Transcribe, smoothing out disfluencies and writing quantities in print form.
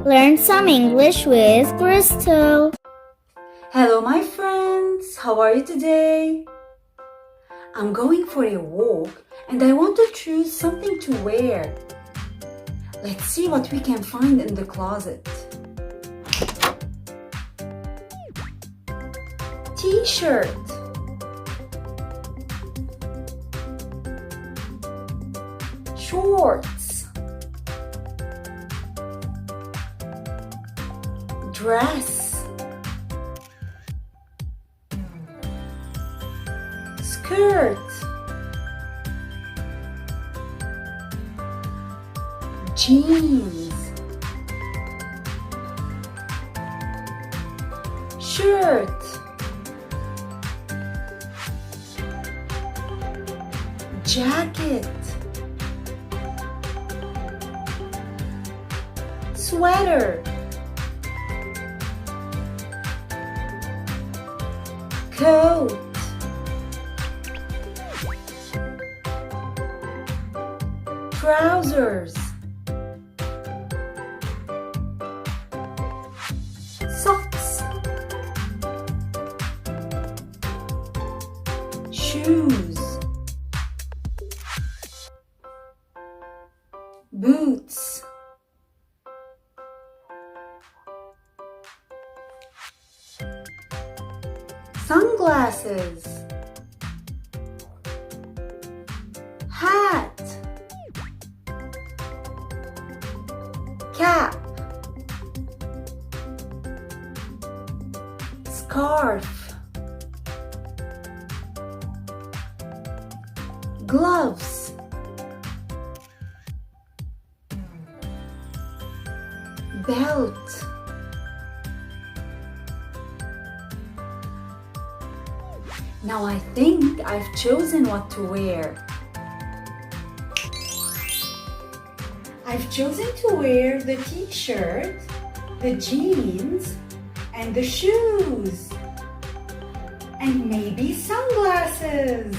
Learn some English with Crystal. Hello, my friends. How are you today? I'm going for a walk and I want to choose something to wear. Let's see what we can find in the closet. T-shirt. Shorts. Dress. Skirt. Jeans. Shirt. Jacket. Sweater. Coat. Trousers. Socks. Shoes. Boots. Sunglasses. Hat. Cap. Scarf. Gloves. Belt. Now I think I've chosen what to wear. I've chosen to wear the t-shirt, the jeans, and the shoes. And maybe sunglasses.